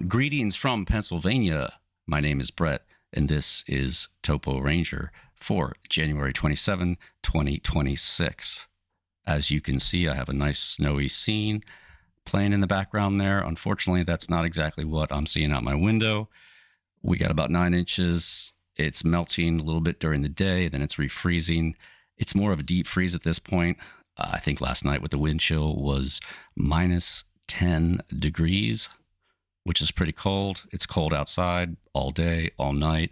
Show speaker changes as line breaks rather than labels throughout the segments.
Greetings from Pennsylvania. My name is Brett, and this is TopoRanger for January 27, 2026. As you can see, I have a nice snowy scene playing in the background there. Unfortunately, that's not exactly what I'm seeing out my window. We got about 9 inches. It's melting a little bit during the day, then it's refreezing. It's more of a deep freeze at this point. I think last night with the wind chill was minus 10 degrees, which is pretty cold. It's cold outside all day, all night.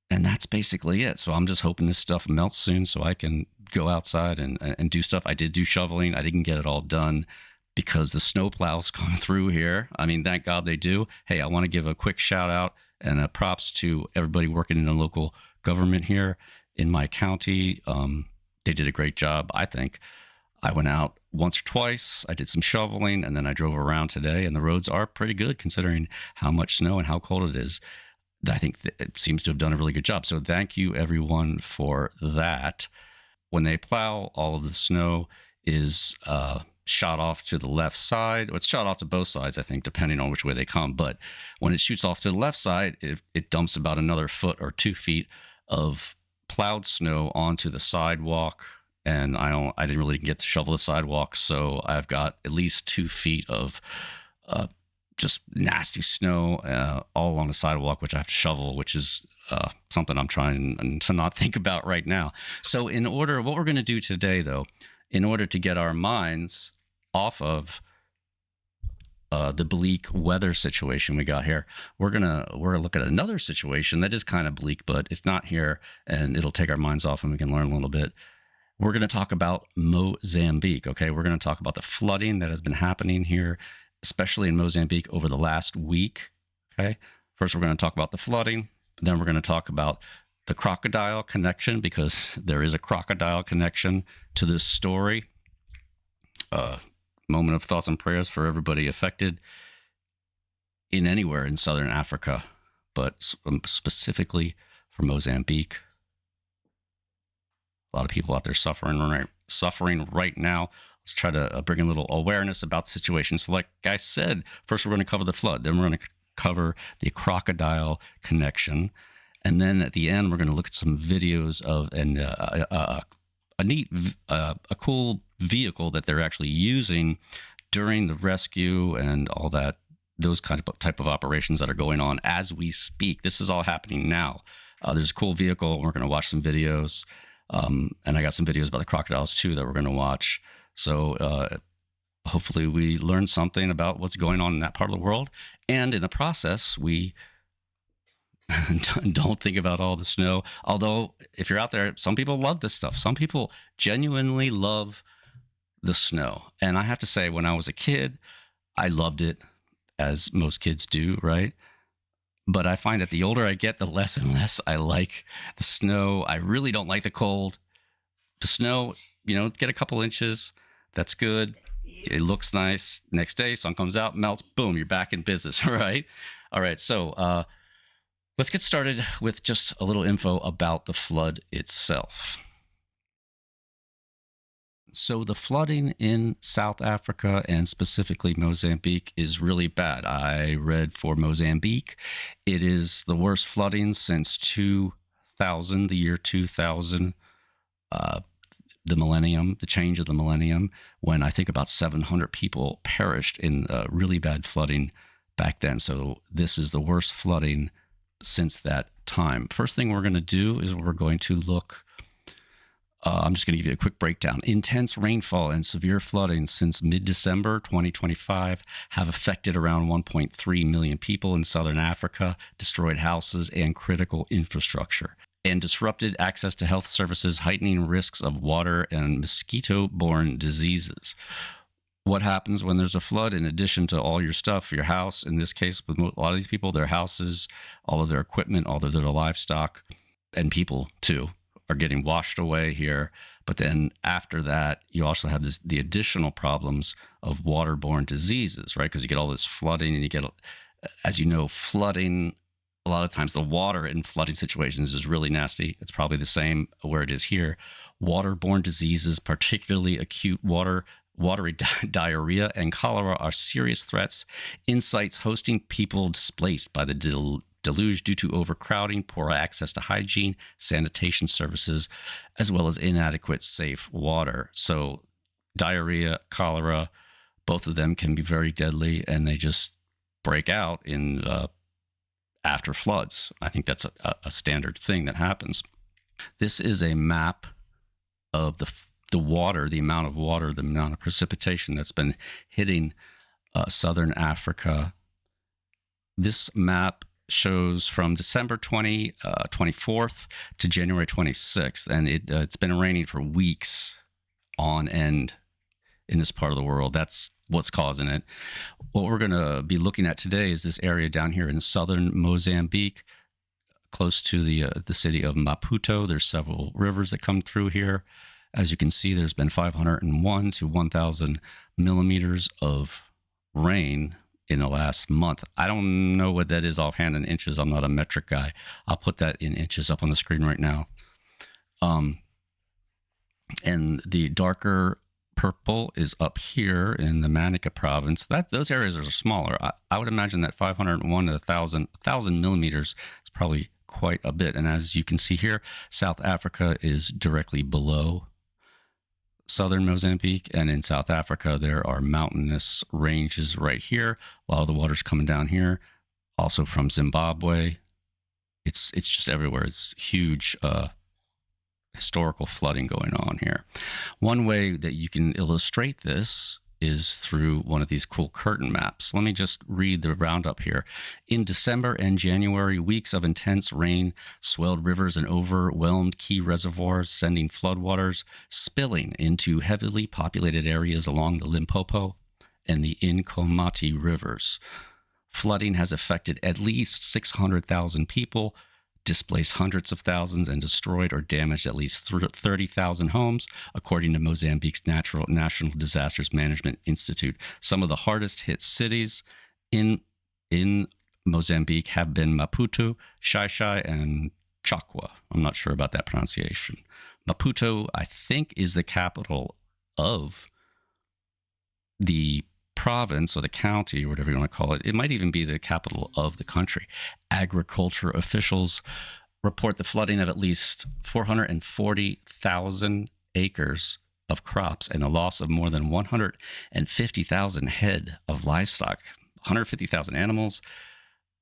And that's basically it. So I'm just hoping this stuff melts soon so I can go outside and do stuff. I did do shoveling. I didn't get it all done because the snow plows come through here. I mean, thank God they do. Hey, I want to give a quick shout out and props to everybody working in the local government here in my county. They did a great job, I think. I went out once or twice. I did some shoveling, and then I drove around today, and the roads are pretty good considering how much snow and how cold it is. I think it seems to have done a really good job. So thank you, everyone, for that. When they plow, all of the snow is shot off to the left side. Well, it's shot off to both sides, I think, depending on which way they come. But when it shoots off to the left side, it dumps about another foot or 2 feet of plowed snow onto the sidewalk. And I didn't really get to shovel the sidewalk, so I've got at least 2 feet of just nasty snow all along the sidewalk, which I have to shovel, which is something I'm trying to not think about right now. So what we're going to do today, though, in order to get our minds off of the bleak weather situation we got here, we're gonna look at another situation that is kind of bleak, but it's not here, and it'll take our minds off, and we can learn a little bit. We're going to talk about Mozambique, okay? We're going to talk about the flooding that has been happening here, especially in Mozambique over the last week, okay? First, we're going to talk about the flooding. Then we're going to talk about the crocodile connection, because there is a crocodile connection to this story. Moment of thoughts and prayers for everybody affected in anywhere in southern Africa, but specifically for Mozambique. A lot of people out there suffering right now. Let's try to bring a little awareness about the situation. So like I said, first we're going to cover the flood. Then we're going to cover the crocodile connection. And then at the end, we're going to look at some videos of a cool vehicle that they're actually using during the rescue and all that, those type of operations that are going on as we speak. This is all happening now. There's a cool vehicle. We're going to watch some videos. And I got some videos about the crocodiles too that we're going to watch. So hopefully we learn something about what's going on in that part of the world. And in the process, we don't think about all the snow. Although if you're out there, some people love this stuff. Some people genuinely love the snow. And I have to say, when I was a kid, I loved it, as most kids do, right? But I find that the older I get, the less and less I like the snow. I really don't like the cold. The snow, get a couple inches. That's good. It looks nice. Next day, sun comes out, melts, boom, you're back in business, right? All right, so let's get started with just a little info about the flood itself. So the flooding in South Africa and specifically Mozambique is really bad. I read for Mozambique, it is the worst flooding since 2000, the year 2000, the millennium, the change of the millennium, when I think about 700 people perished in really bad flooding back then. So this is the worst flooding since that time. First thing we're going to do is we're going to look. I'm just going to give you a quick breakdown. Intense rainfall and severe flooding since mid-December 2025 have affected around 1.3 million people in southern Africa, destroyed houses and critical infrastructure, and disrupted access to health services, heightening risks of water and mosquito-borne diseases. What happens when there's a flood? In addition to all your stuff, your house, in this case, with a lot of these people, their houses, all of their equipment, all of their livestock, and people too, are getting washed away here. But then after that, you also have the additional problems of waterborne diseases, right? Because you get all this flooding, and you get, as you know, flooding, a lot of times the water in flooding situations is really nasty. It's probably the same where it is here. Waterborne diseases, particularly acute water watery diarrhea, and cholera are serious threats in sites hosting people displaced by the deluge due to overcrowding, poor access to hygiene, sanitation services, as well as inadequate safe water. So diarrhea, cholera, both of them can be very deadly, and they just break out in after floods. I think that's a standard thing that happens. This is a map of the water, the amount of water, the amount of precipitation that's been hitting southern Africa. This map shows from December 24th to January 26th, and it's been raining for weeks on end in this part of the world. That's what's causing it. What we're going to be looking at today is this area down here in southern Mozambique, close to the city of Maputo. There's several rivers that come through here. As you can see, there's been 501 to 1,000 millimeters of rain in the last month. I don't know what that is offhand in inches. I'm not a metric guy. I'll put that in inches up on the screen right now. And the darker purple is up here in the Manica province. Those areas are smaller. I would imagine that 501 to 1,000 millimeters is probably quite a bit. And as you can see here, South Africa is directly below southern Mozambique, and in South Africa there are mountainous ranges right here. A lot of the water's coming down here, also from Zimbabwe. It's just everywhere. It's huge historical flooding going on here. One way that you can illustrate this is through one of these cool curtain maps. Let me just read the roundup here. In December and January, weeks of intense rain swelled rivers and overwhelmed key reservoirs, sending floodwaters spilling into heavily populated areas along the Limpopo and the Inkomati rivers. Flooding has affected at least 600,000 people, displaced hundreds of thousands, and destroyed or damaged at least 30,000 homes, according to Mozambique's National Disasters Management Institute. Some of the hardest hit cities in Mozambique have been Maputo, Xai-Xai, and Chakwa. I'm not sure about that pronunciation. Maputo, I think, is the capital of the province or the county, or whatever you want to call it. It might even be the capital of the country. Agriculture officials report the flooding of at least 440,000 acres of crops and the loss of more than 150,000 head of livestock, 150,000 animals,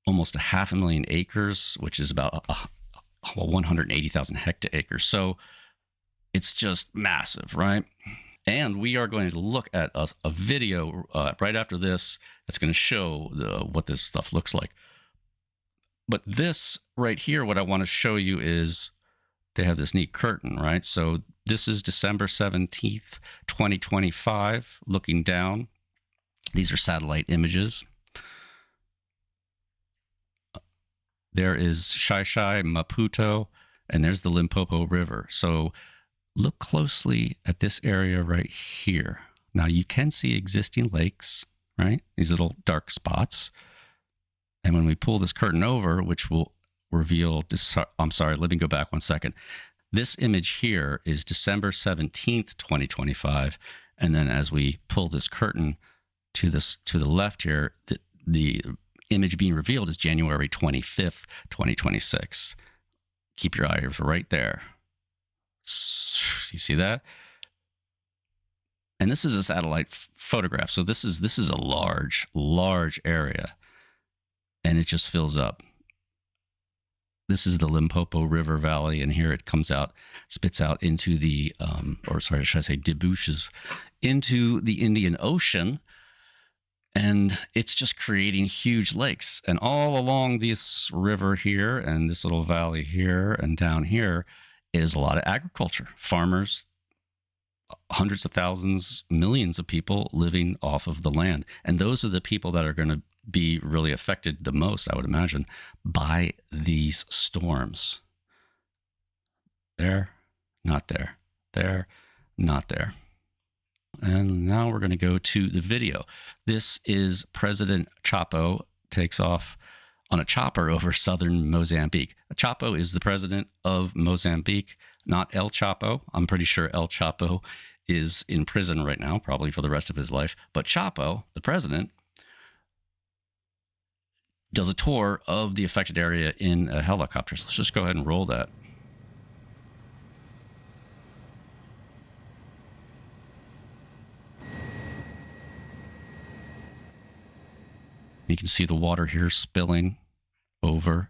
almost 500,000 acres, which is about 180,000 hectares. So it's just massive, right? And we are going to look at a video right after this that's going to show what this stuff looks like. But this right here, what I want to show you is they have this neat curtain, right? So this is December 17th, 2025, looking down. These are satellite images. There is Xai-Xai, Maputo, and there's the Limpopo River. So look closely at this area right here. Now you can see existing lakes, right? These little dark spots. And when we pull this curtain over, which will reveal, I'm sorry, let me go back one second. This image here is December 17th, 2025. And then as we pull this curtain to the left here, the image being revealed is January 25th, 2026. Keep your eyes right there. You see that? And this is a satellite photograph. So this is a large area, and it just fills up. This is the Limpopo River Valley, and here it comes out, spits out into the, or sorry, should I say debouches into the Indian Ocean, and it's just creating huge lakes. And all along this river here, and this little valley here, and down here, is a lot of agriculture. Farmers, hundreds of thousands, millions of people living off of the land. And those are the people that are going to be really affected the most, I would imagine, by these storms. There, not there. There, not there. And now we're going to go to the video. This is President Topo takes off on a chopper over southern Mozambique. Topo is the president of Mozambique, not El Chapo. I'm pretty sure El Chapo is in prison right now, probably for the rest of his life. But Topo, the president, does a tour of the affected area in a helicopter. So let's just go ahead and roll that. You can see the water here spilling over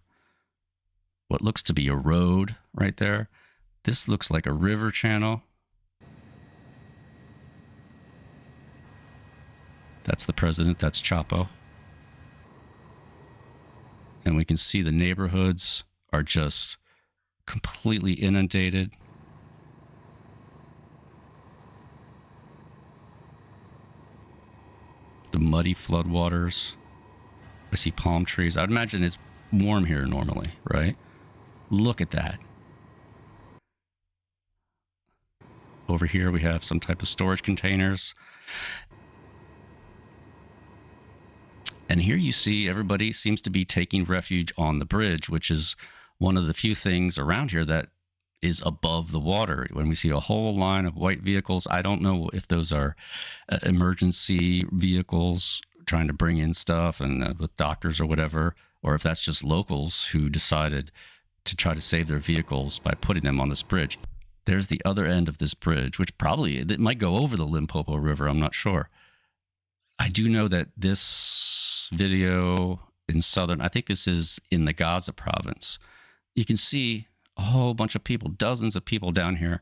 what looks to be a road right there. This looks like a river channel. That's the president, that's Topo. And we can see the neighborhoods are just completely inundated. The muddy floodwaters. I see palm trees. I'd imagine it's warm here normally, right? Look at that. Over here we have some type of storage containers. And here you see everybody seems to be taking refuge on the bridge, which is one of the few things around here that is above the water. When we see a whole line of white vehicles, I don't know if those are emergency vehicles trying to bring in stuff and with doctors or whatever, or if that's just locals who decided to try to save their vehicles by putting them on this bridge. There's the other end of this bridge, which probably it might go over the Limpopo River. I'm not sure. I do know that this video in southern, I think this is in the Gaza province. You can see a whole bunch of people, dozens of people down here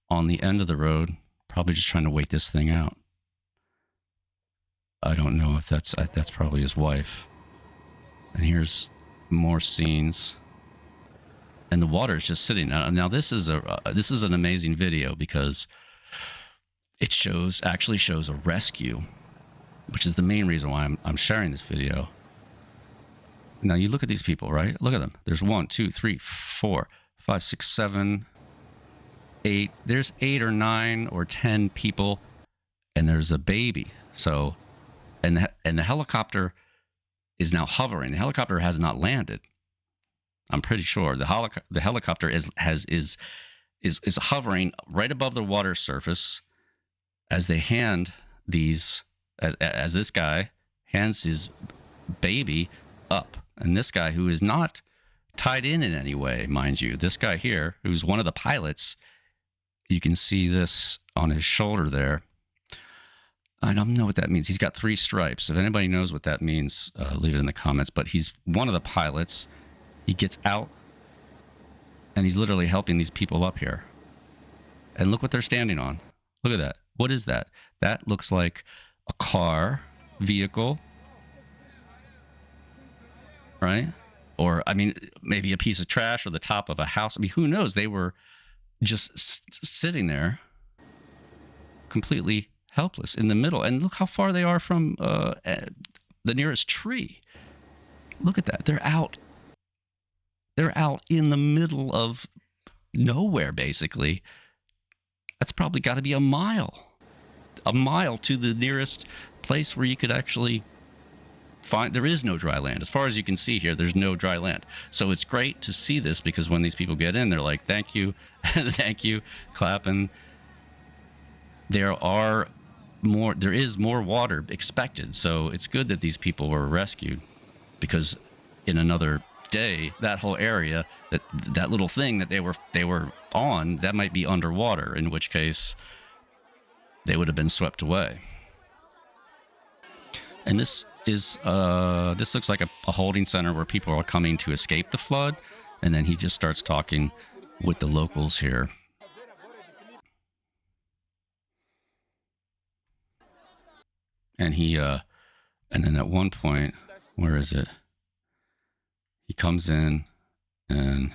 on the end of the road, probably just trying to wait this thing out. I don't know if that's probably his wife. And here's more scenes. And the water is just sitting. Now this is an amazing video because it actually shows a rescue, which is the main reason why I'm sharing this video. Now you look at these people, right? Look at them. There's 1, 2, 3, 4, 5, 6, 7, 8. There's 8 or 9 or 10 people, and there's a baby. So, and the helicopter is now hovering. The helicopter has not landed. I'm pretty sure the helicopter is hovering right above the water surface as they hand these. As this guy hands his baby up. And this guy, who is not tied in any way, mind you, this guy here, who's one of the pilots, you can see this on his shoulder there. I don't know what that means. He's got 3 stripes. If anybody knows what that means, leave it in the comments. But he's one of the pilots. He gets out, and he's literally helping these people up here. And look what they're standing on. Look at that. What is that? That looks like a car, vehicle, right? Or, I mean, maybe a piece of trash or the top of a house. I mean, who knows? They were just sitting there completely helpless in the middle. And look how far they are from the nearest tree. Look at that. They're out. They're out in the middle of nowhere, basically. That's probably got to be a mile to the nearest place where you could actually find. There is no dry land. As far as you can see here, there's no dry land. So it's great to see this because when these people get in, they're like, thank you, thank you, clapping. There is more water expected. So it's good that these people were rescued because in another day, that whole area, that little thing that they were on, that might be underwater, in which case they would have been swept away. And this looks like a holding center where people are coming to escape the flood. And then he just starts talking with the locals here. And and then at one point, where is it? He comes in and,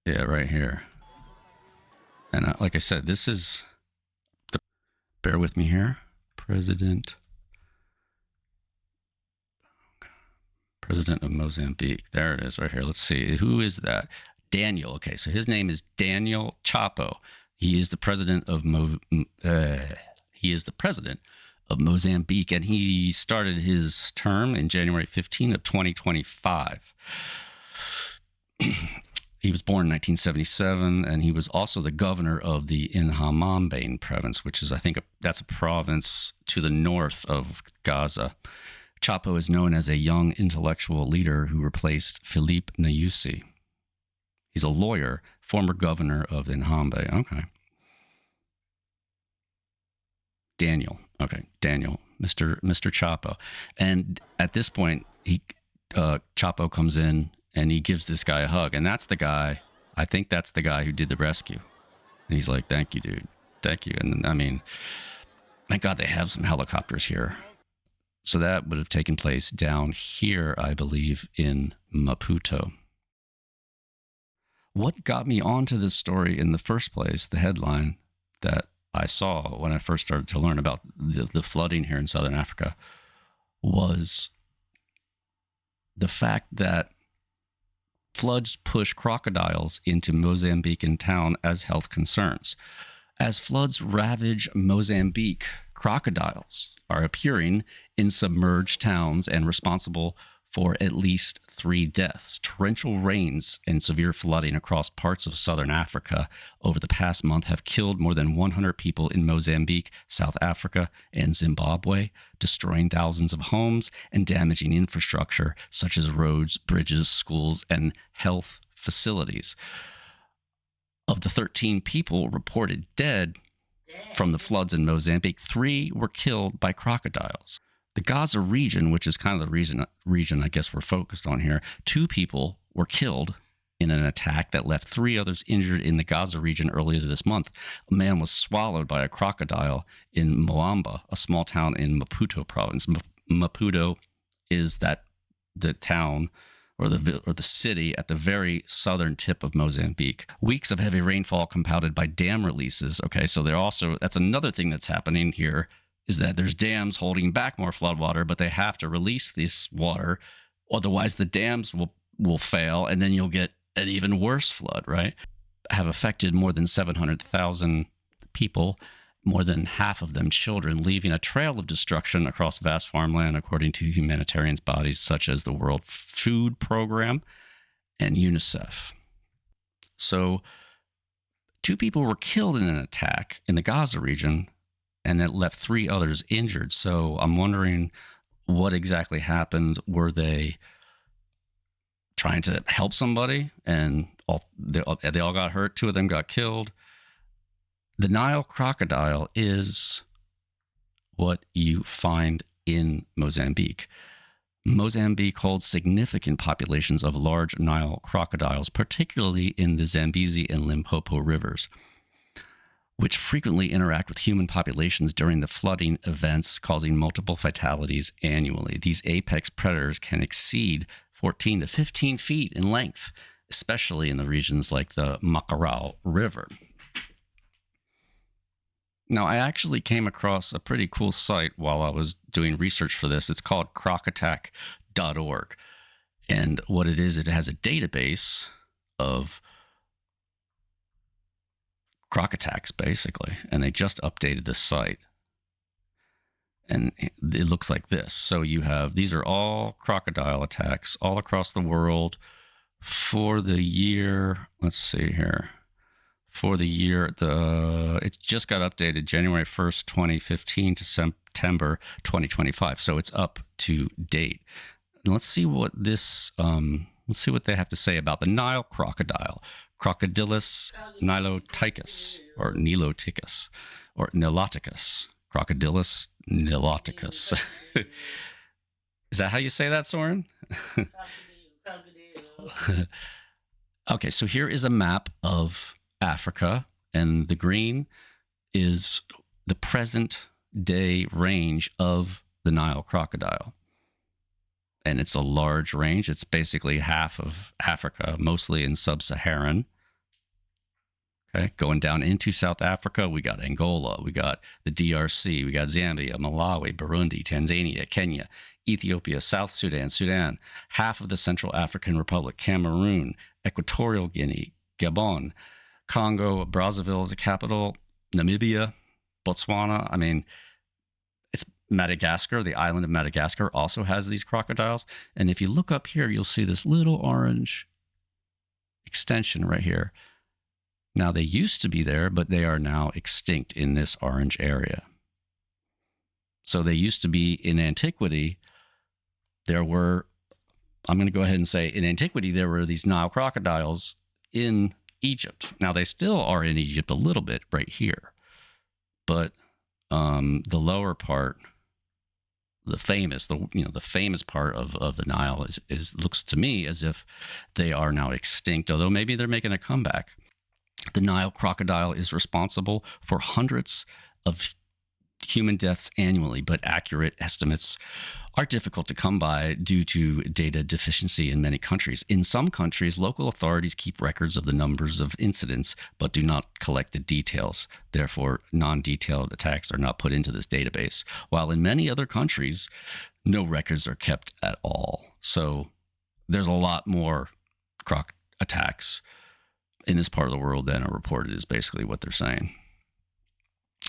yeah, right here. And like I said, this is bear with me here. President of Mozambique. There it is right here. Let's see. Who is that? Daniel. Okay, so his name is Daniel Topo. He is the president of Mozambique, and he started his term in January 15 of 2025. He was born in 1977, and he was also the governor of the Inhambane province, which is, I think, that's a province to the north of Gaza. Topo is known as a young intellectual leader who replaced Philippe Nyusi. He's a lawyer, former governor of Inhambane. Okay. Daniel. Okay, Daniel, Mr. Topo. And at this point, Topo comes in and he gives this guy a hug. And that's the guy, I think that's the guy who did the rescue. And he's like, thank you, dude. Thank you. And I mean, thank God they have some helicopters here. So that would have taken place down here, I believe, in Maputo. What got me onto this story in the first place, the headline that I saw when I first started to learn about the flooding here in Southern Africa, was the fact that floods push crocodiles into Mozambican town as health concerns. As floods ravage Mozambique, crocodiles are appearing in submerged towns and responsible for at least 3 deaths. Torrential rains and severe flooding across parts of southern Africa over the past month have killed more than 100 people in Mozambique, South Africa, and Zimbabwe, destroying thousands of homes and damaging infrastructure such as roads, bridges, schools, and health facilities. Of the 13 people reported dead from the floods in Mozambique, 3 were killed by crocodiles. The Gaza region, which is kind of the region I guess we're focused on here, 2 people were killed in an attack that left 3 others injured in the Gaza region earlier this month. A man was swallowed by a crocodile in Moamba, a small town in Maputo province. Maputo is the town or the city at the very southern tip of Mozambique. Weeks of heavy rainfall compounded by dam releases. Okay, so that's another thing that's happening here, is that there's dams holding back more floodwater, but they have to release this water. Otherwise, the dams will fail, and then you'll get an even worse flood, right? Have affected more than 700,000 people, more than half of them children, leaving a trail of destruction across vast farmland, according to humanitarian bodies such as the World Food Program and UNICEF. So 2 people were killed in an attack in the Gaza region, and it left 3 others injured. So I'm wondering what exactly happened. Were they trying to help somebody and they all got hurt? 2 of them got killed. The Nile crocodile is what you find in Mozambique. Mozambique holds significant populations of large Nile crocodiles, particularly in the Zambezi and Limpopo rivers, which frequently interact with human populations during the flooding events, causing multiple fatalities annually. These apex predators can exceed 14 to 15 feet in length, especially in the regions like the Makarao River. Now, I actually came across a pretty cool site while I was doing research for this. It's called crockattack.org. And what it is, it has a database of croc attacks, basically. And they just updated this site. And it looks like this. So you have, these are all crocodile attacks all across the world for the year, let's see here. For the year, it just got updated January 1st, 2015 to September 2025. So it's up to date. And let's see what they have to say about the Nile crocodile, Crocodilus niloticus, or niloticus, or niloticus, Crocodilus niloticus. Is that how you say that, Soren? Okay, so here is a map of Africa, and the green is the present day range of the Nile crocodile. And it's a large range. It's basically half of Africa, mostly in sub-Saharan. Okay, going down into South Africa, we got Angola, we got the DRC, we got Zambia, Malawi, Burundi, Tanzania, Kenya, Ethiopia, South Sudan, Sudan, half of the Central African Republic, Cameroon, Equatorial Guinea, Gabon, Congo, Brazzaville is the capital, Namibia, Botswana. I mean, it's Madagascar. The island of Madagascar also has these crocodiles. And if you look up here, you'll see this little orange extension right here. Now, they used to be there, but they are now extinct in this orange area. So they used to be in antiquity. There were, I'm going to go ahead and say, in antiquity, there were these Nile crocodiles in Egypt. Now, they still are in Egypt a little bit right here. But the lower part, the famous part of the Nile is looks to me as if they are now extinct, although maybe they're making a comeback. The Nile crocodile is responsible for hundreds of human deaths annually, but accurate estimates are difficult to come by due to data deficiency in many countries. In some countries, local authorities keep records of the numbers of incidents, but do not collect the details. Therefore, non-detailed attacks are not put into this database, while in many other countries, no records are kept at all. So there's a lot more croc attacks in this part of the world than are reported, is basically what they're saying.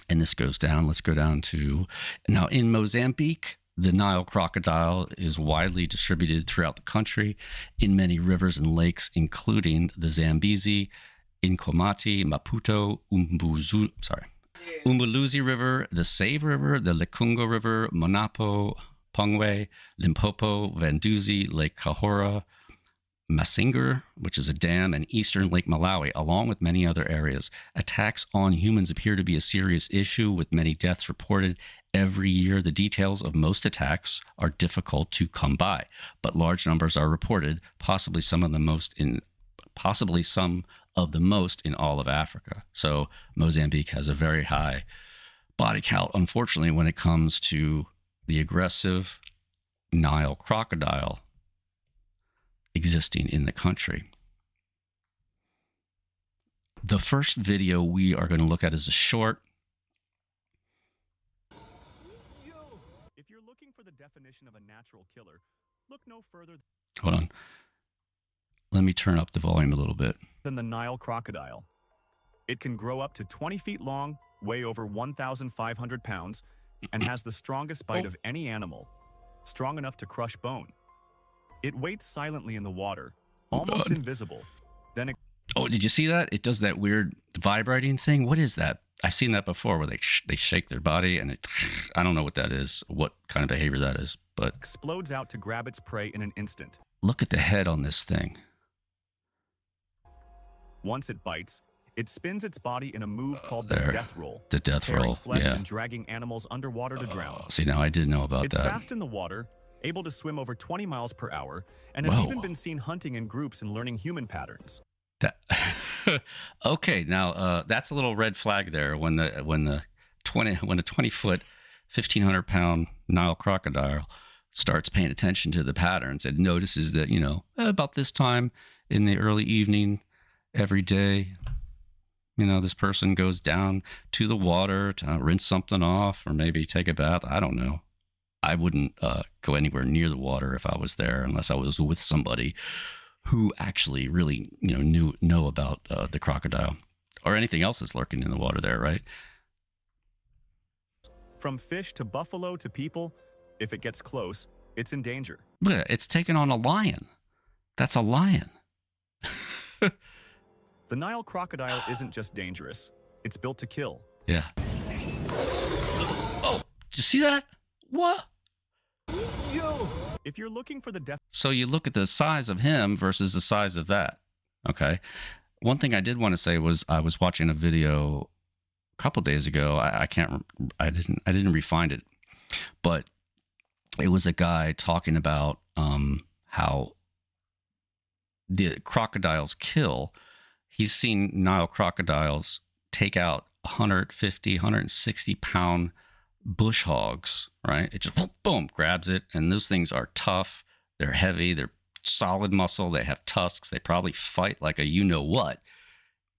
And this goes down. Let's go down to, now in Mozambique, the Nile crocodile is widely distributed throughout the country in many rivers and lakes, including the Zambezi, Inkomati, Maputo, Umbuluzi River, the Save River, the Lekungo River, Monapo, Pongwe, Limpopo, Vanduzi, Lake Kahora, Masingar, which is a dam, and eastern Lake Malawi, along with many other areas. Attacks on humans appear to be a serious issue, with many deaths reported every year. The details of most attacks are difficult to come by, but large numbers are reported, possibly some of the most in all of Africa. So Mozambique has a very high body count, unfortunately, when it comes to the aggressive Nile crocodile existing in the country. The first video we are going to look at is a short.
If you're looking for the definition of a natural killer, look no further
Hold on. Let me turn up the volume a little bit.
Than the Nile crocodile. It can grow up to 20 feet long, weigh over 1,500 pounds, and has the strongest bite of any animal, strong enough to crush bone. It waits silently in the water, almost invisible. Then
oh, did you see that? It does that weird vibrating thing. What is that? I've seen that before, where they shake their body, and I don't know what that is, what kind of behavior that is, but
explodes out to grab its prey in an instant.
Look at the head on this thing.
Once it bites, it spins its body in a move called the death roll.
The death roll,
flesh
yeah.
And dragging animals underwater to drown.
See, now I didn't know about
it's
that.
It's fast in the water, able to swim over 20 miles per hour, and has even been seen hunting in groups and learning human patterns.
Okay, now that's a little red flag there when the 20-foot, 1,500-pound Nile crocodile starts paying attention to the patterns and notices that, about this time in the early evening every day, this person goes down to the water to rinse something off or maybe take a bath. I don't know. I wouldn't go anywhere near the water if I was there unless I was with somebody who actually really, know about the crocodile or anything else that's lurking in the water there, right?
From fish to buffalo to people, if it gets close, it's in danger.
Look, it's taken on a lion. That's a lion.
The Nile crocodile isn't just dangerous. It's built to kill.
Yeah. Oh, did you see that? What?
If you're looking for the
So you look at the size of him versus the size of that. Okay. One thing I did want to say was I was watching a video a couple days ago. I didn't refind it, but it was a guy talking about how the crocodiles kill. He's seen Nile crocodiles take out 150, 160 pound bush hogs, right? It just boom, grabs it. And those things are tough. They're heavy. They're solid muscle. They have tusks. They probably fight like a you-know-what.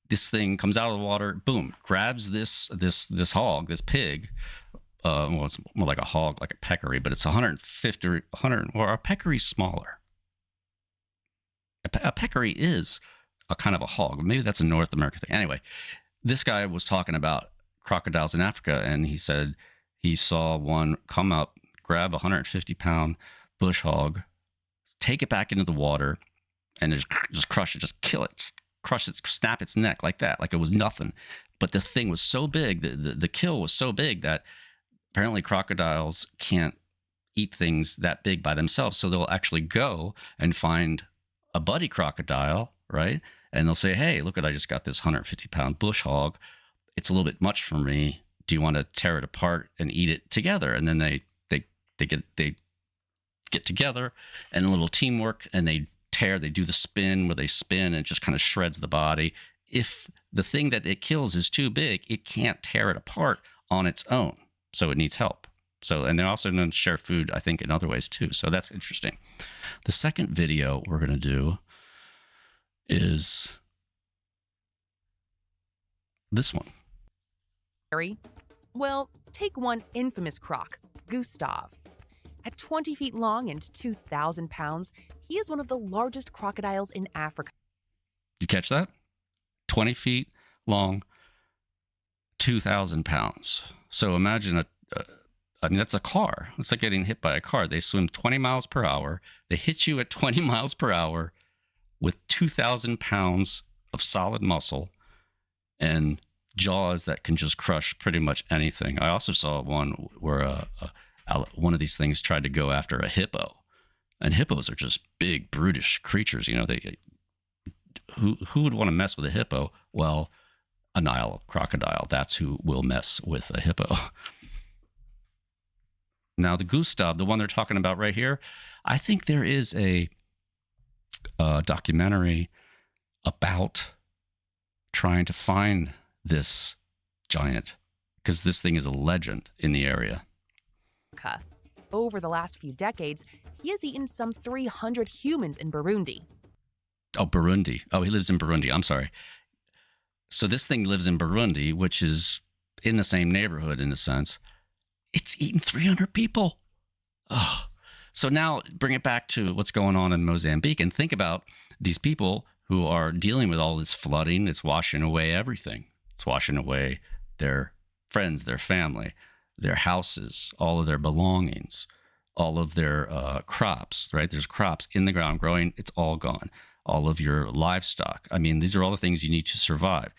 This thing comes out of the water, boom, grabs this hog, this pig. Well, it's more like a hog, like a peccary, but it's 150, or a peccary's smaller. A peccary is a kind of a hog. Maybe that's a North American thing. Anyway, this guy was talking about crocodiles in Africa, and he said he saw one come up, grab a 150-pound bush hog, take it back into the water, and just crush it, just kill it, crush it, snap its neck like that, like it was nothing. But the thing was so big, the kill was so big that apparently crocodiles can't eat things that big by themselves. So they'll actually go and find a buddy crocodile, right? And they'll say, hey, look, I just got this 150-pound bush hog. It's a little bit much for me. Do you want to tear it apart and eat it together? And then they get together and a little teamwork, and they do the spin where they spin and it just kind of shreds the body. If the thing that it kills is too big, it can't tear it apart on its own. So it needs help. So, and they're also known to share food, I think, in other ways too. So that's interesting. The second video we're going to do is this one.
Well, take one infamous croc, Gustav. At 20 feet long and 2,000 pounds, he is one of the largest crocodiles in Africa.
You catch that? 20 feet long, 2,000 pounds. So imagine I mean, that's a car. It's like getting hit by a car. They swim 20 miles per hour. They hit you at 20 miles per hour with 2,000 pounds of solid muscle and jaws that can just crush pretty much anything. I also saw one where one of these things tried to go after a hippo. And hippos are just big, brutish creatures. You know, who would want to mess with a hippo? Well, a Nile crocodile. That's who will mess with a hippo. Now, the Gustav, the one they're talking about right here, I think there is a documentary about trying to find this giant, because this thing is a legend in the area.
Over the last few decades, he has eaten some 300 humans in Burundi.
Oh, Burundi. Oh, he lives in Burundi. I'm sorry. So this thing lives in Burundi, which is in the same neighborhood in a sense. It's eaten 300 people. Oh. So now bring it back to what's going on in Mozambique and think about these people who are dealing with all this flooding. It's washing away everything. It's washing away their friends, their family, their houses, all of their belongings, all of their crops, right? There's crops in the ground growing. It's all gone. All of your livestock. I mean, these are all the things you need to survive.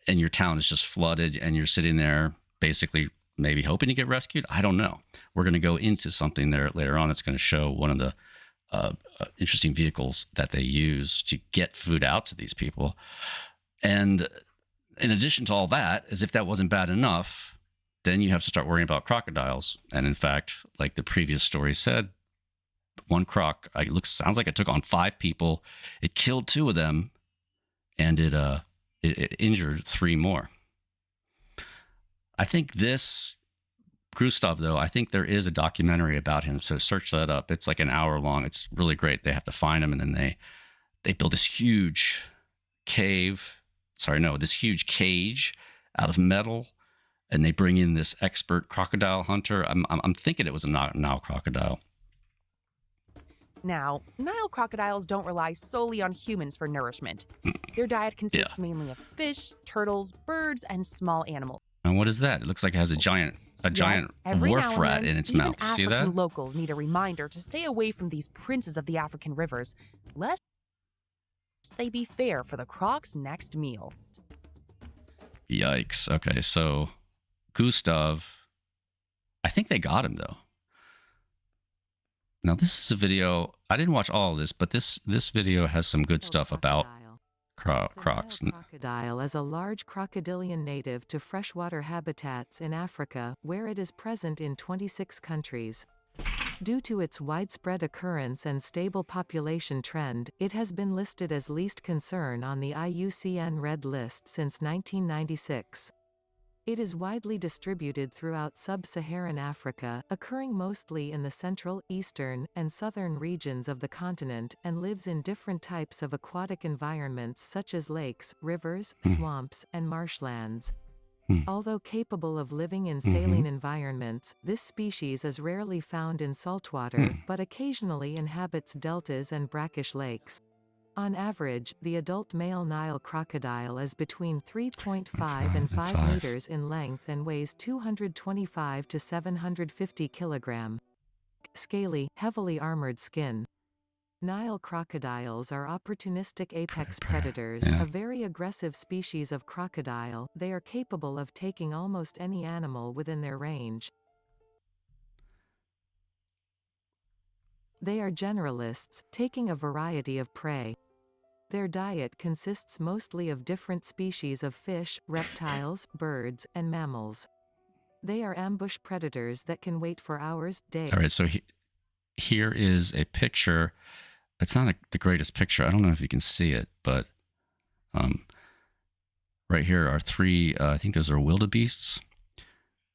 And your town is just flooded and you're sitting there basically maybe hoping to get rescued. I don't know. We're going to go into something there later on that's going to show one of the interesting vehicles that they use to get food out to these people. And in addition to all that, as if that wasn't bad enough, then you have to start worrying about crocodiles. And in fact, like the previous story said, one croc, sounds like it took on 5 people. It killed 2 of them, and it injured 3 more. I think this Gustav, though, I think there is a documentary about him. So search that up. It's like an hour long. It's really great. They have to find him, and then they build this huge this huge cage out of metal, and they bring in this expert crocodile hunter. I'm thinking it was a Nile crocodile.
Now, Nile crocodiles don't rely solely on humans for nourishment. Their diet consists mainly of fish, turtles, birds, and small animals.
And what is that? It looks like it has a giant wharf rat in its mouth. See that?
African locals need a reminder to stay away from these princes of the African rivers, lest they be fair for the croc's next meal.
Yikes. Okay, so Gustav, I think they got him, though. Now, this is a video, I didn't watch all of this, but this video has some good stuff about crocs.
The Nile crocodile is a large crocodilian native to freshwater habitats in Africa, where it is present in 26 countries. Due to its widespread occurrence and stable population trend, it has been listed as least concern on the IUCN Red List since 1996. It is widely distributed throughout sub-Saharan Africa, occurring mostly in the central, eastern, and southern regions of the continent, and lives in different types of aquatic environments such as lakes, rivers, swamps, and marshlands. Although capable of living in saline environments, this species is rarely found in saltwater, but occasionally inhabits deltas and brackish lakes. On average, the adult male Nile crocodile is between 3.5 and 5 meters in length and weighs 225 to 750 kilograms. Scaly, heavily armored skin. Nile crocodiles are opportunistic apex
Predator,
predators,
yeah.
a very aggressive species of crocodile. They are capable of taking almost any animal within their range. They are generalists, taking a variety of prey. Their diet consists mostly of different species of fish, reptiles, birds, and mammals. They are ambush predators that can wait for hours, days.
All right, so here is a picture. It's not the greatest picture. I don't know if you can see it, but right here are three, I think those are wildebeests.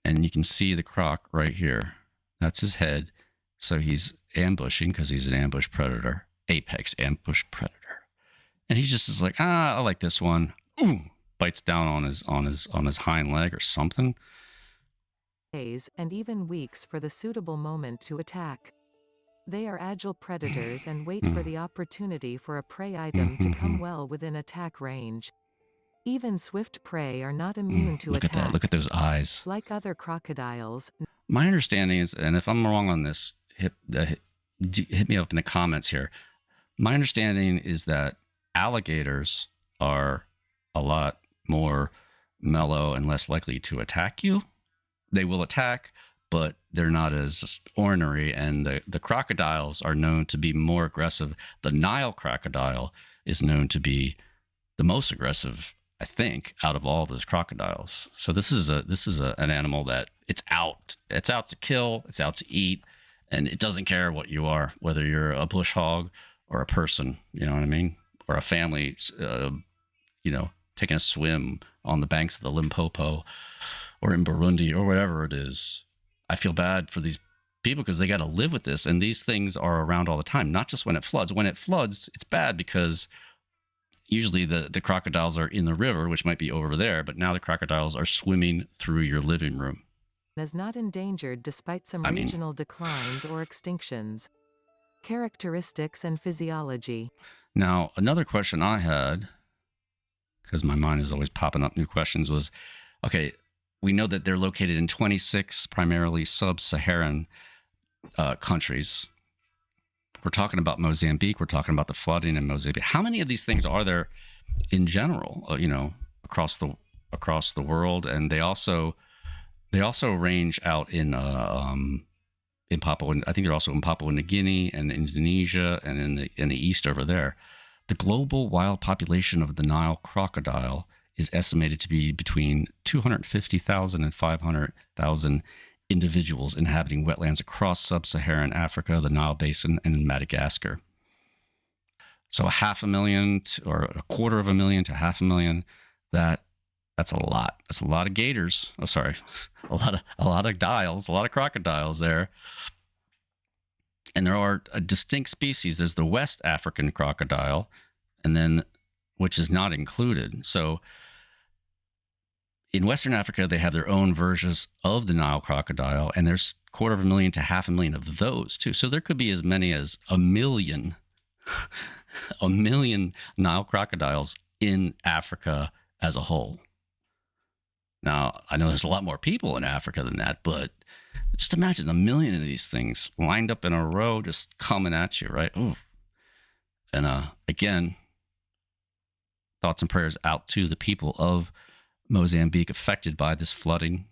And you can see the croc right here. That's his head. So he's ambushing because he's an ambush predator, apex ambush predator. And he just is like, I like this one. Ooh, bites down on his hind leg or something.
Days, and even weeks for the suitable moment to attack. They are agile predators and wait for the opportunity for a prey item to come well within attack range. Even swift prey are not immune to
Look
attack.
at that. Look at those eyes.
Like other crocodiles.
My understanding is, and if I'm wrong on this, hit me up in the comments here. My understanding is that alligators are a lot more mellow and less likely to attack you. They will attack, but they're not as ornery, and the crocodiles are known to be more aggressive. The Nile crocodile is known to be the most aggressive, I think, out of all those crocodiles. So this is an animal that it's out to kill, it's out to eat, and it doesn't care what you are, whether you're a bush hog or a person, you know what I mean, or a family, taking a swim on the banks of the Limpopo or in Burundi or wherever it is. I feel bad for these people because they got to live with this, and these things are around all the time, not just when it floods. When it floods, it's bad because usually the crocodiles are in the river, which might be over there, but now the crocodiles are swimming through your living room.
Is not endangered despite some regional declines or extinctions. Characteristics and physiology.
Now, another question I had, because my mind is always popping up new questions, was, okay, we know that they're located in 26 primarily sub-Saharan countries. We're talking about Mozambique. We're talking about the flooding in Mozambique. How many of these things are there in general, across the world? And they also range out in Papua. I think they're also in Papua New Guinea and Indonesia and in the east over there. The global wild population of the Nile crocodile is estimated to be between 250,000 and 500,000 individuals inhabiting wetlands across sub-Saharan Africa, the Nile Basin, and Madagascar. So 500,000 or 250,000 to 500,000, that's a lot. That's a lot of gators. Oh, sorry, a lot of dials, a lot of crocodiles there. And there are a distinct species. There's the West African crocodile, and then which is not included. So in Western Africa, they have their own versions of the Nile crocodile, and there's 250,000 to 500,000 of those too. So there could be as many as 1 million, a million Nile crocodiles in Africa as a whole. Now, I know there's a lot more people in Africa than that, but just imagine 1 million of these things lined up in a row, just coming at you, right? Ooh. And again, thoughts and prayers out to the people of Mozambique affected by this flooding.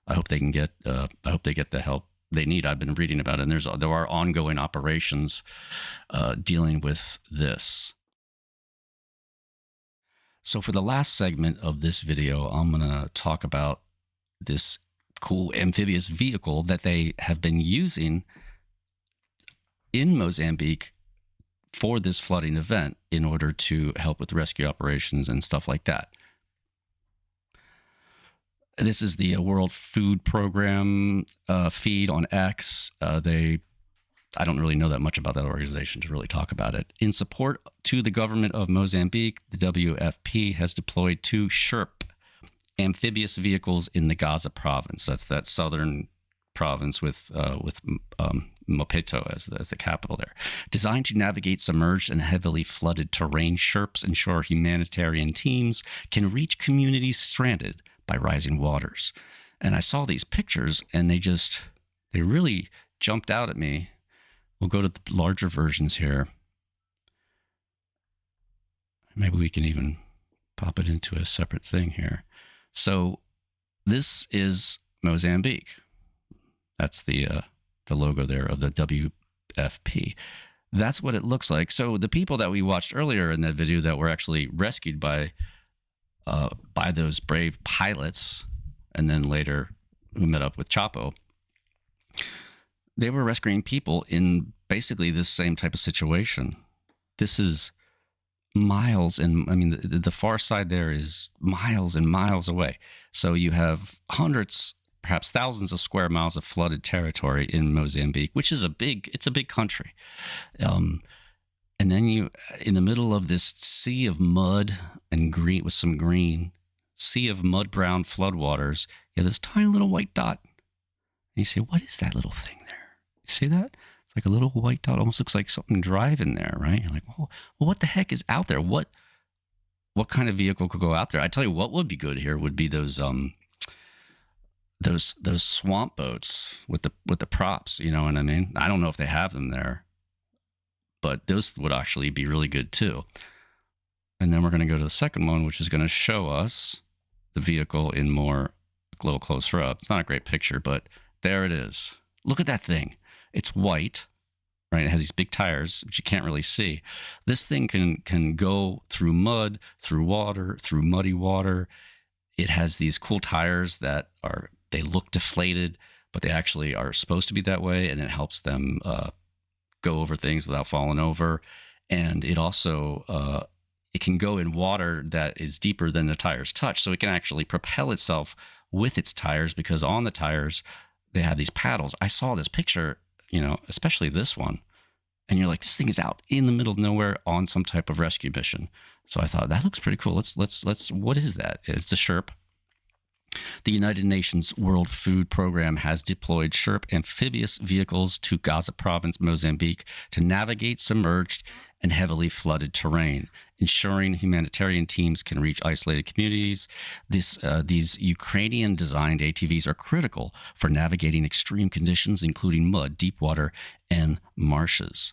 I hope they can get. I hope they get the help they need. I've been reading about it, and there are ongoing operations dealing with this. So for the last segment of this video, I'm going to talk about this cool amphibious vehicle that they have been using in Mozambique for this flooding event in order to help with rescue operations and stuff like that. This is the World Food Program feed on X. I don't really know that much about that organization to really talk about it. In support to the government of Mozambique, the WFP has deployed 2 SHERP amphibious vehicles in the Gaza province. That's that southern province with Mopeto as the capital there. Designed to navigate submerged and heavily flooded terrain, SHERPs ensure humanitarian teams can reach communities stranded by rising waters. And I saw these pictures, and they really jumped out at me We'll go to the larger versions here. Maybe we can even pop it into a separate thing here. So this is Mozambique. That's the logo there of the WFP. That's what it looks like. So the people that we watched earlier in that video that were actually rescued by those brave pilots, and then later who met up with Topo, they were rescuing people in basically this same type of situation. This is miles, and I mean the far side there is miles and miles away. So you have hundreds, perhaps thousands of square miles of flooded territory in Mozambique, which is a big country. And then you, in the middle of this sea of mud and green, with some green, sea of mud brown floodwaters, you have this tiny little white dot. And you say, what is that little thing there? You see that? It's like a little white dot, almost looks like something driving there, right? You're like, well, what the heck is out there? What kind of vehicle could go out there? I tell you what would be good here would be those swamp boats with the props, you know what I mean? I don't know if they have them there, but those would actually be really good too. And then we're going to go to the second one, which is going to show us the vehicle in more little closer up. It's not a great picture, but there it is. Look at that thing. It's white, right? It has these big tires, which you can't really see. This thing can go through mud, through water, through muddy water. It has these cool tires that they look deflated, but they actually are supposed to be that way, and it helps them go over things without falling over. And it also it can go in water that is deeper than the tires touch, so it can actually propel itself with its tires, because on the tires they have these paddles. I saw this picture, you know, especially this one, and you're like, this thing is out in the middle of nowhere on some type of rescue mission. So I thought that looks pretty cool. Let's what is that? It's a SHERP. The United Nations World Food Program has deployed SHERP amphibious vehicles to Gaza Province, Mozambique, to navigate submerged and heavily flooded terrain, ensuring humanitarian teams can reach isolated communities. These Ukrainian-designed ATVs are critical for navigating extreme conditions, including mud, deep water, and marshes.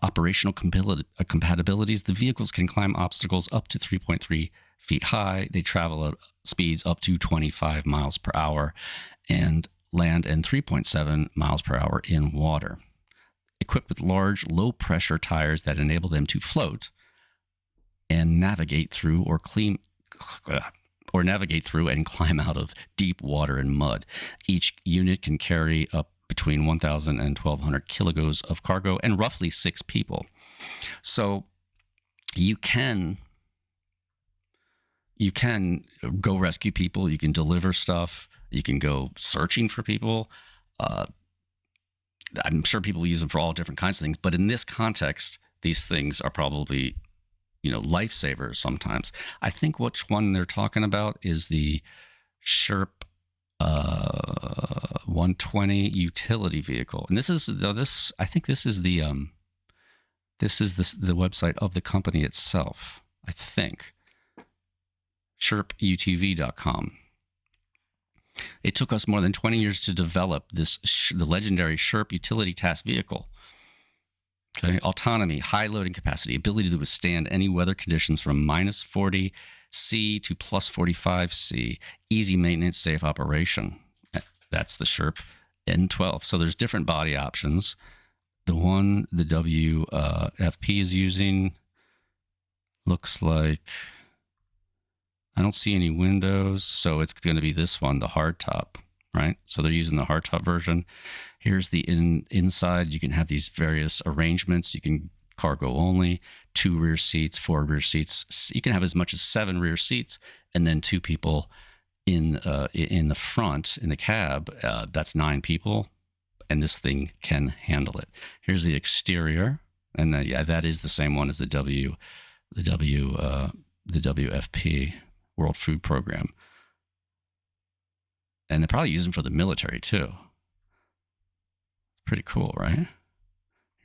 Operational compatibilities: the vehicles can climb obstacles up to 3.3 feet high. They travel at speeds up to 25 miles per hour and land in 3.7 miles per hour in water. Equipped with large, low-pressure tires that enable them to float and navigate through and climb out of deep water and mud. Each unit can carry up between 1,000 and 1,200 kilograms of cargo and roughly 6 people. So you can go rescue people, you can deliver stuff, you can go searching for people. I'm sure people use them for all different kinds of things, but in this context, these things are probably, you know, lifesavers sometimes. I think which one they're talking about is the SHERP 120 utility vehicle, and this is I think this is the website of the company itself. I think SHERPUTV.com. It took us more than 20 years to develop the legendary SHERP utility task vehicle. Okay, autonomy, high loading capacity, ability to withstand any weather conditions from minus 40 C to plus 45 C, easy maintenance, safe operation. That's the SHERP N12. So there's different body options. The one the WFP is using looks like, I don't see any windows, so it's going to be this one, the hardtop, right? So they're using the hardtop version. Here's the inside. You can have these various arrangements. You can cargo only, 2 rear seats, 4 rear seats. You can have as much as 7 rear seats, and then 2 people in the front, in the cab. That's 9 people, and this thing can handle it. Here's the exterior, and yeah, that is the same one as the WFP. World Food Program. And they probably use them for the military too. Pretty cool, right?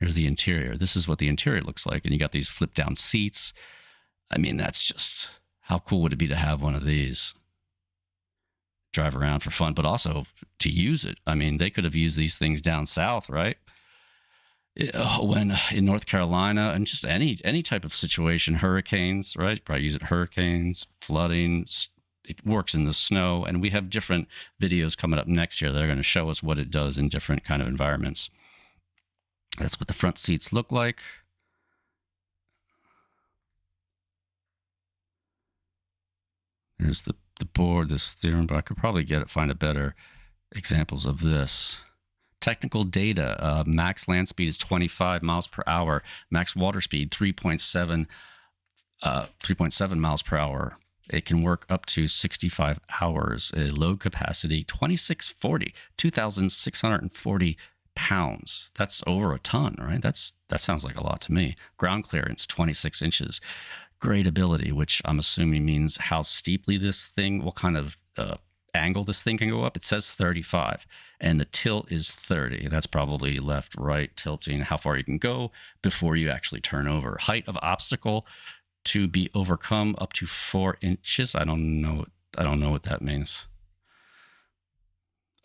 Here's the interior. This is what the interior looks like. And you got these flip down seats. I mean, that's just, how cool would it be to have one of these? Drive around for fun, but also to use it. I mean, they could have used these things down south, right? When in North Carolina, and just any type of situation, hurricanes, right? Probably use it hurricanes, flooding. It works in the snow, and we have different videos coming up next year that are going to show us what it does in different kind of environments. That's what the front seats look like. There's the board, the steering, but I could probably find a better examples of this. Technical data, max land speed is 25 miles per hour. Max water speed, 3.7 miles per hour. It can work up to 65 hours. Load capacity, 2,640 pounds. That's over a ton, right? That sounds like a lot to me. Ground clearance, 26 inches. Grade ability, which I'm assuming means how steeply this thing, what kind of angle this thing can go up. It says 35, and the tilt is 30. That's probably left, right, tilting, how far you can go before you actually turn over. Height of obstacle to be overcome up to 4 inches. I don't know what that means.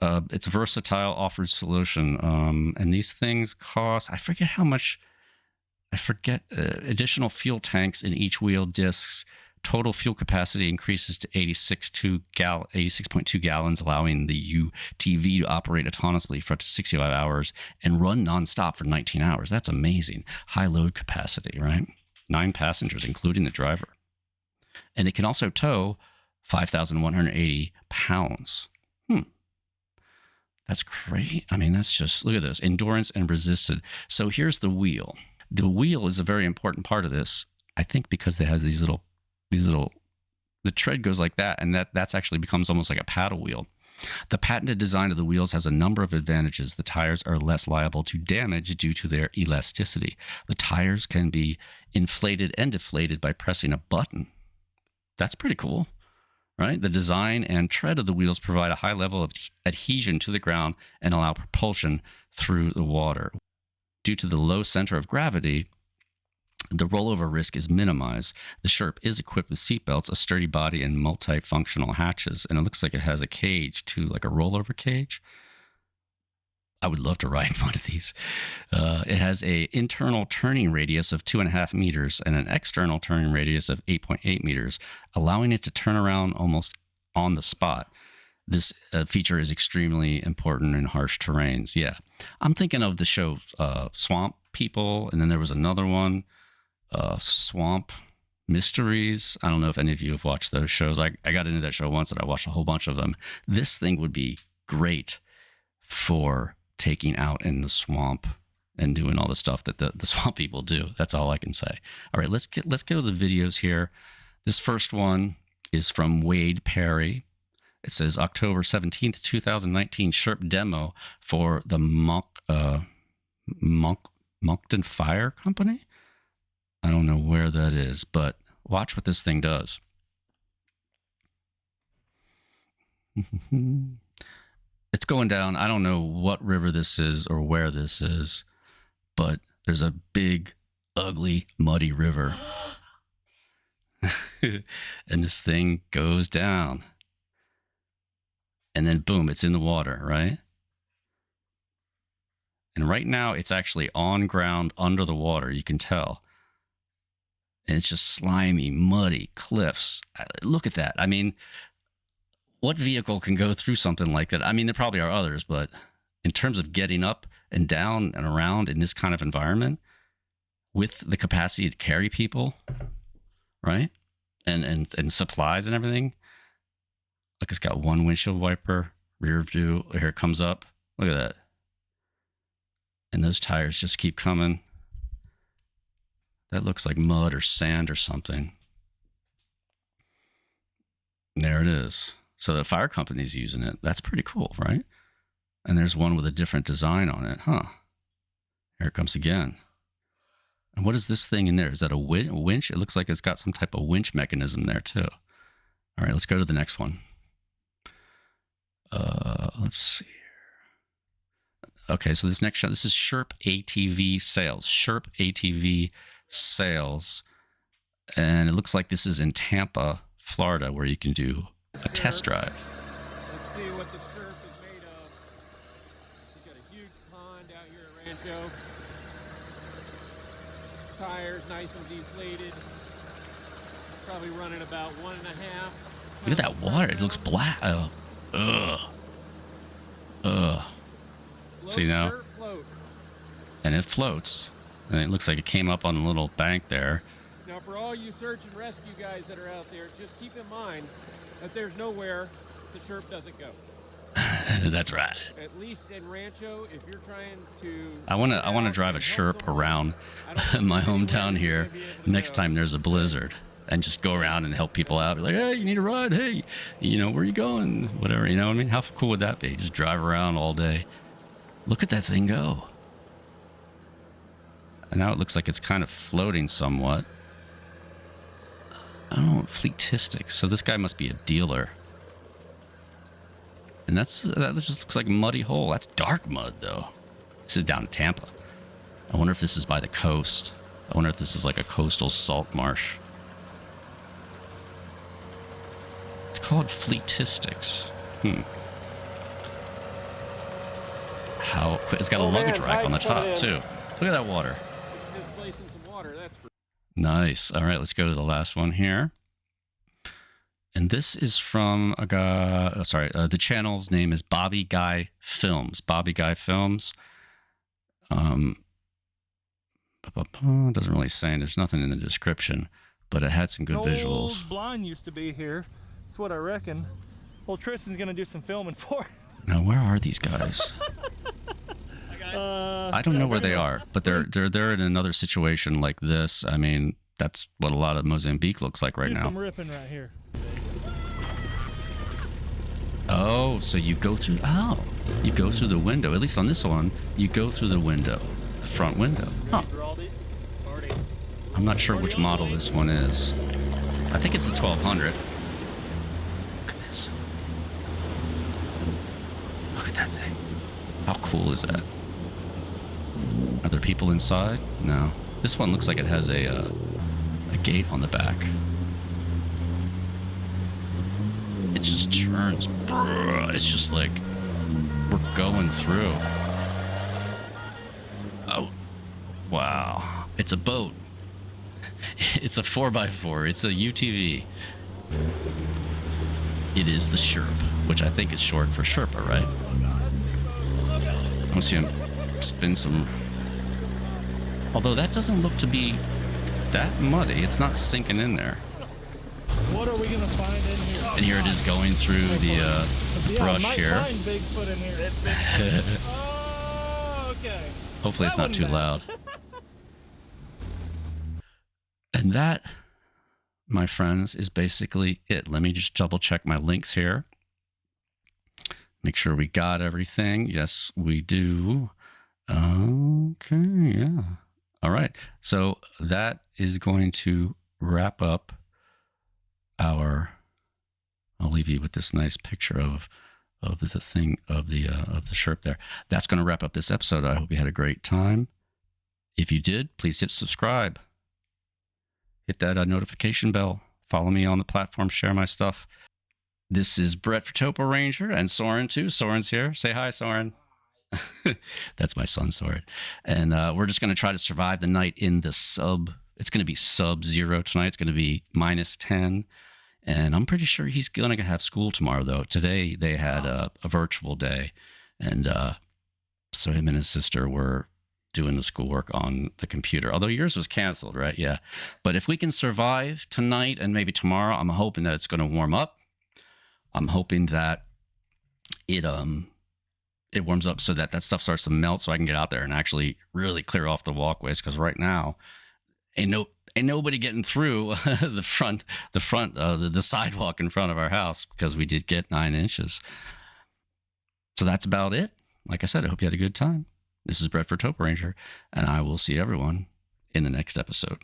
It's a versatile offered solution, and these things cost, I forget how much. Additional fuel tanks in each wheel, discs. Total fuel capacity increases to 86.2 gallons, allowing the UTV to operate autonomously for up to 65 hours and run nonstop for 19 hours. That's amazing. High load capacity, right? 9 passengers, including the driver. And it can also tow 5,180 pounds. That's great. I mean, that's just, look at this. Endurance and resistance. So here's the wheel. The wheel is a very important part of this, I think, because it has these little, the tread goes like that, and that's actually becomes almost like a paddle wheel. The patented design of the wheels has a number of advantages. The tires are less liable to damage due to their elasticity. The tires can be inflated and deflated by pressing a button. That's pretty cool, right? The design and tread of the wheels provide a high level of adhesion to the ground and allow propulsion through the water. Due to the low center of gravity, the rollover risk is minimized. The Sherp is equipped with seatbelts, a sturdy body, and multifunctional hatches. And it looks like it has a cage, too, like a rollover cage. I would love to ride one of these. It has an internal turning radius of 2.5 meters and an external turning radius of 8.8 meters, allowing it to turn around almost on the spot. This feature is extremely important in harsh terrains. Yeah, I'm thinking of the show Swamp People, and then there was another one, Swamp Mysteries. I don't know if any of you have watched those shows. I got into that show once, and I watched a whole bunch of them. This thing would be great for taking out in the swamp and doing all the stuff that the swamp people do. That's all I can say. All right, let's go to the videos here. This first one is from Wade Perry. It says October 17th, 2019 Sherp demo for the Moncton Fire Company. I don't know where that is, but watch what this thing does. It's going down. I don't know what river this is or where this is, but there's a big, ugly, muddy river. And this thing goes down. And then boom, it's in the water, right? And right now it's actually on ground under the water, you can tell. And it's just slimy, muddy cliffs. Look at that. I mean, what vehicle can go through something like that? I mean, there probably are others, but in terms of getting up and down and around in this kind of environment with the capacity to carry people, right? And supplies and everything. Look, it's got one windshield wiper, rear view. Here it comes up. Look at that. And those tires just keep coming. That looks like mud or sand or something. And there it is. So the fire company's using it. That's pretty cool, right? And there's one with a different design on it. Huh. Here it comes again. And what is this thing in there? Is that a winch? It looks like it's got some type of winch mechanism there too. All right, let's go to the next one. Let's see here. Okay, so this next shot, this is Sherp ATV sales. Sherp ATV sales. And it looks like this is in Tampa, Florida, where you can do a test drive.
Let's see what the Sherp is made of. We've got a huge pond out here at Rancho. tires nice and deflated. Probably running about 1.5.
Look at that water. It looks black. Ugh. Ugh. So, you know, and it floats. And it looks like it came up on a little bank there.
Now, for all you search and rescue guys that are out there, just keep in mind that there's nowhere the Sherp doesn't go.
That's right.
At least in Rancho, if you're trying to...
I want to drive a Sherp around my hometown here next time there's a blizzard and just go around and help people out. Be like, hey, you need a ride? Hey, you know, where are you going? Whatever, you know what I mean? How cool would that be? Just drive around all day. Look at that thing go. And now it looks like it's kind of floating somewhat. I don't know, fleetistic. So this guy must be a dealer. And that just looks like a muddy hole. That's dark mud, though. This is down in Tampa. I wonder if this is by the coast. I wonder if this is like a coastal salt marsh. It's called fleetistics. How quick? It's got a luggage rack on the top, too. Look at that water.
Displacing some water, that's for...
Nice. All right, let's go to the last one here. And this is from a guy, the channel's name is Bobby Guy Films. Bobby Guy Films. Doesn't really say, there's nothing in the description, but it had some good visuals.
Old blind used to be here. That's what I reckon. Well, Tristan's gonna do some filming for it.
Now, where are these guys? I don't know where they are, but they're in another situation like this. I mean, that's what a lot of Mozambique looks like right now.
Some ripping right here.
Oh, so you go through the window. At least on this one, you go through the window, the front window. Huh. I'm not sure which model this one is. I think it's a 1200. Look at this. Look at that thing. How cool is that? Are there people inside? No. This one looks like it has a gate on the back. It just turns. It's just like we're going through. Oh, wow. It's a boat. It's a 4x4. It's a UTV. It is the Sherp, which I think is short for Sherpa, right? I want to see him spin some. Although that doesn't look to be that muddy. It's not sinking in there.
What are we gonna find in here?
And here it is going through the brush here.
Find Bigfoot in here. Oh, okay.
Hopefully it's not too loud. And that, my friends, is basically it. Let me just double check my links here. Make sure we got everything. Yes, we do. Okay, yeah. All right. So that is going to wrap up our. I'll leave you with this nice picture of the thing of the Sherp there. That's going to wrap up this episode. I hope you had a great time. If you did, please hit subscribe. Hit that notification bell. Follow me on the platform. Share my stuff. This is Brett for TopoRanger and Soren too. Soren's here. Say hi, Soren. That's my son, Soren. And we're just going to try to survive the night in the it's going to be sub-zero tonight. It's going to be -10. And I'm pretty sure he's going to have school tomorrow, though. Today they had a virtual day. And so him and his sister were doing the schoolwork on the computer. Although yours was canceled, right? Yeah. But if we can survive tonight and maybe tomorrow, I'm hoping that it's going to warm up. I'm hoping that it warms up so that stuff starts to melt so I can get out there and actually really clear off the walkways. Because right now, ain't nobody getting through the sidewalk in front of our house because we did get 9 inches. So that's about it. Like I said, I hope you had a good time. This is Brett for TopoRanger, and I will see everyone in the next episode.